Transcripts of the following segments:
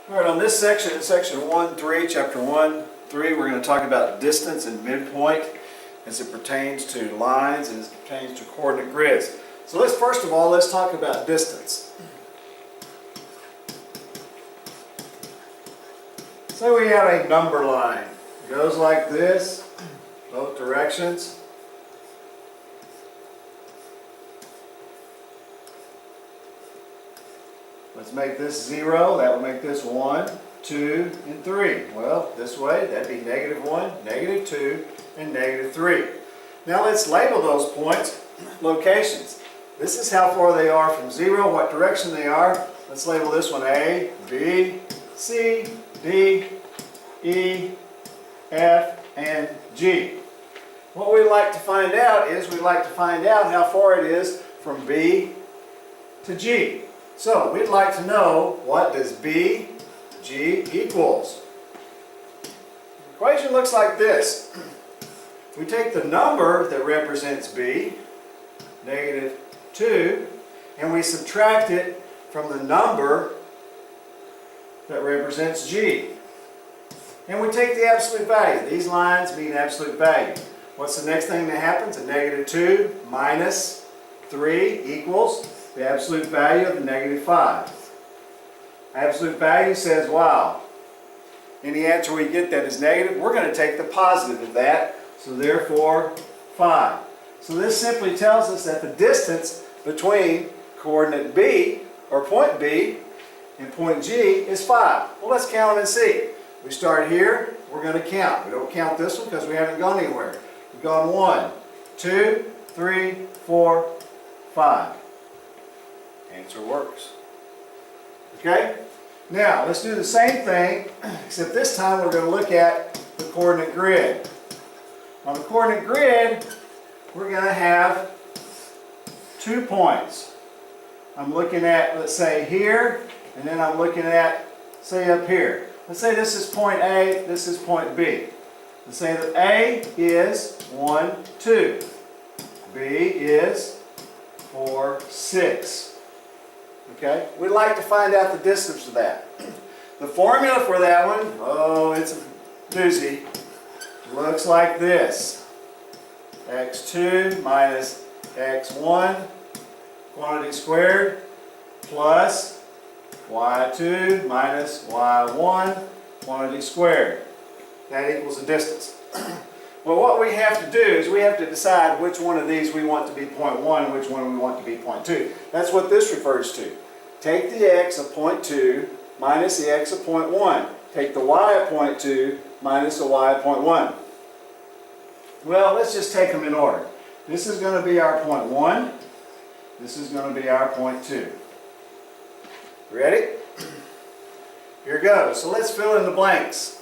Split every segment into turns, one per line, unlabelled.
All right, on this section, section 1-3, chapter 1-3, we're going to talk about distance and midpoint as it pertains to lines and as it pertains to coordinate grids. So first of all, let's talk about distance. Say we have a number line. It goes like this, both directions. Let's make this 0, that will make this 1, 2, and 3. Well, this way, that'd be -1, -2, and -3. Now let's label those points locations. This is how far they are from 0, what direction they are. Let's label this one A, B, C, D, E, F, and G. What we'd like to find out is how far it is from B to G. So we'd like to know, what does B, G equals? The equation looks like this. We take the number that represents B, -2, and we subtract it from the number that represents G. And we take the absolute value. These lines mean absolute value. What's the next thing that happens? A -2 minus 3 equals the absolute value of the -5. Absolute value says, wow, any answer we get that is negative, we're going to take the positive of that, so therefore 5. So this simply tells us that the distance between coordinate B, or point B, and point G is 5. Well, let's count them and see. We start here, we're going to count. We don't count this one because we haven't gone anywhere. We've gone 1, 2, 3, 4, 5. Answer works. Okay? Now, let's do the same thing, except this time we're going to look at the coordinate grid. On the coordinate grid, we're going to have 2 points. I'm looking at, let's say, here, and then I'm looking at, say, up here. Let's say this is point A, this is point B. Let's say that A is 1, 2. B is 4, 6. Okay? We'd like to find out the distance of that. The formula for that one, oh, it's a doozy. Looks like this. x2 minus x1, quantity squared, plus y2 minus y1, quantity squared. That equals the distance. Well, what we have to do is we have to decide which one of these we want to be point 1 and which one we want to be point 2. That's what this refers to. Take the x of point 2 minus the x of point 1. Take the y of point 2 minus the y of point 1. Well, let's just take them in order. This is going to be our point 1. This is going to be our point 2. Ready? Here goes. So let's fill in the blanks.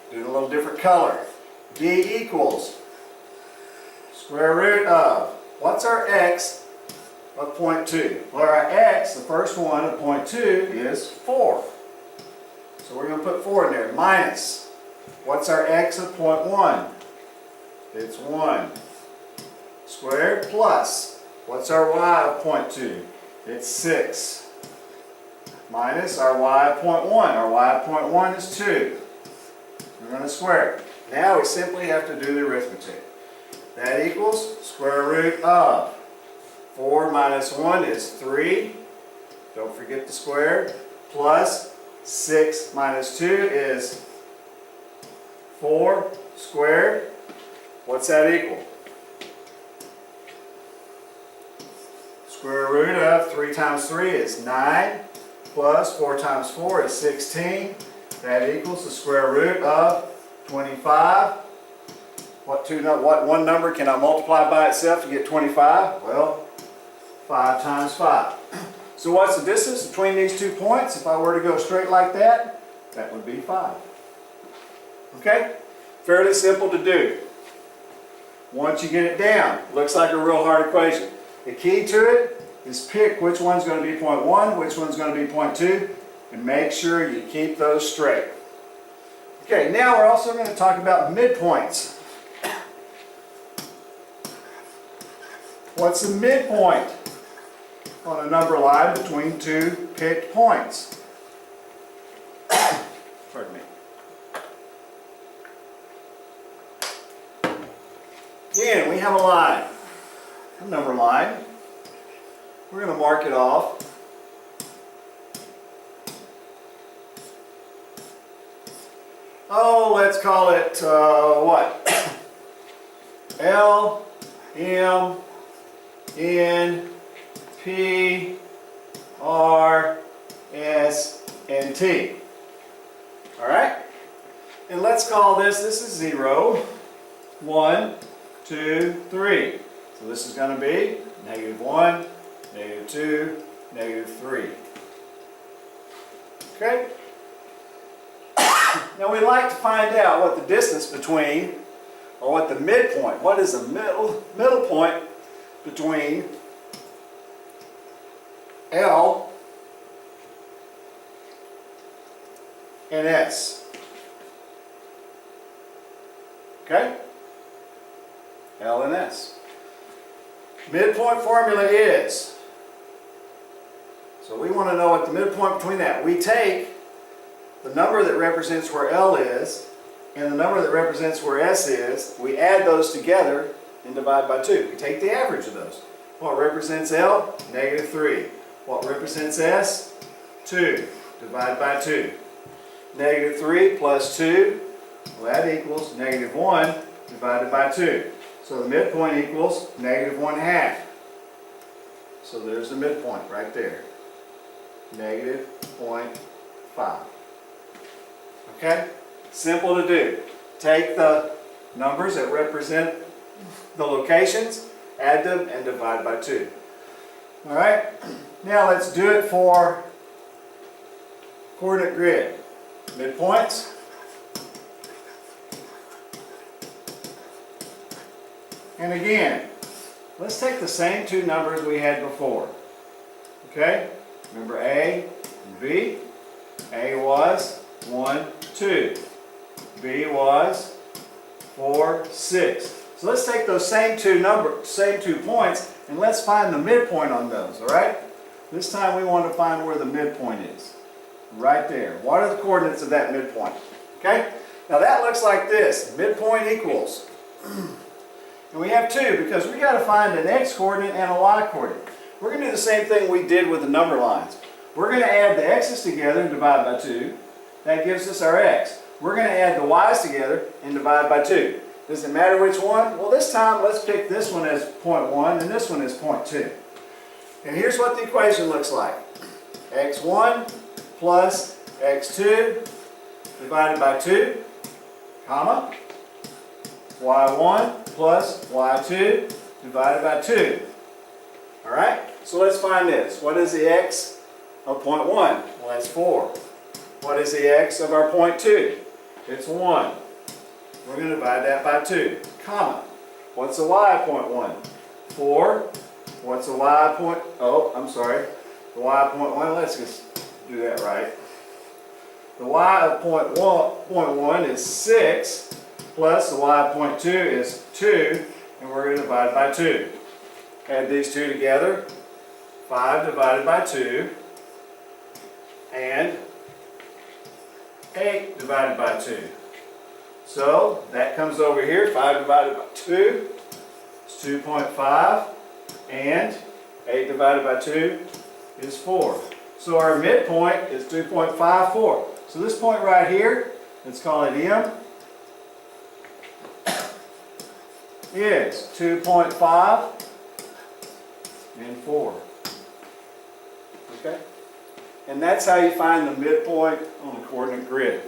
Do it a little different color. D equals square root of, what's our x of point 2? Well, our x, the first one of point 2, is 4. So we're going to put 4 in there. Minus, what's our x of point 1? It's 1. Squared plus, what's our y of point 2? It's 6. Minus our y of point 1. Our y of point 1 is 2. We're going to square it. Now we simply have to do the arithmetic. That equals square root of 4 minus 1 is 3. Don't forget the square. Plus 6 minus 2 is 4 squared. What's that equal? Square root of 3 times 3 is 9. Plus 4 times 4 is 16. That equals the square root of 25. What one number can I multiply by itself to get 25? Well, 5 times 5. So what's the distance between these 2 points? If I were to go straight like that, that would be 5. Okay? Fairly simple to do. Once you get it down, it looks like a real hard equation. The key to it is pick which one's going to be point 1, which one's going to be point 2, and make sure you keep those straight. Okay, now we're also going to talk about midpoints. What's the midpoint on a number line between 2 picked points? Pardon me. Again, we have a line, a number line. We're going to mark it off. Oh, let's call it, what? L, M, N, P, R, S, and T. All right? And let's call this is 0, 1, 2, 3. So this is going to be -1, -2, -3. Okay? Now we'd like to find out what the distance between, or what the midpoint, what is the middle point between L and S. Okay? L and S. Midpoint formula is, so we want to know what the midpoint between that. We take the number that represents where L is and the number that represents where S is, we add those together and divide by 2. We take the average of those. What represents L? -3. What represents S? 2. Divide by 2. -3 plus 2, well, that equals -1 divided by 2. So the midpoint equals -1/2. So there's the midpoint right there. -0.5. Okay? Simple to do. Take the numbers that represent the locations, add them, and divide by 2. Alright? Now let's do it for coordinate grid. Midpoints. And again, let's take the same two numbers we had before. Okay? Remember A and B? A was 1, 2. B was 4, 6. So let's take those same two points and let's find the midpoint on those, alright? This time we want to find where the midpoint is. Right there. What are the coordinates of that midpoint? Okay? Now that looks like this. Midpoint equals. And we have 2 because we got to find an x coordinate and a y coordinate. We're going to do the same thing we did with the number lines. We're going to add the x's together and divide by 2. That gives us our x. We're going to add the y's together and divide by 2. Does it matter which one? Well, this time let's pick this one as 0.1 and this one as 0.2. And here's what the equation looks like. x1 plus x2 divided by 2, comma, y1 plus y2 divided by 2. Alright, so let's find this. What is the x of 0.1? Well, that's 4. What is the x of our 0.2? It's 1. We're going to divide that by 2, comma. What's the y of 0.1? 4. What's the y of the y of 0.1, let's just do that right. The y of 0.1 is 6, plus the y of 0.2 is 2, and we're going to divide by 2. Add these two together, 5 divided by 2, and 8 divided by 2. So that comes over here, 5 divided by 2 is 2.5, and 8 divided by 2 is 4. So our midpoint is 2.54. So this point right here, let's call it M, is 2.5 and 4. Okay? And that's how you find the midpoint on the coordinate grid.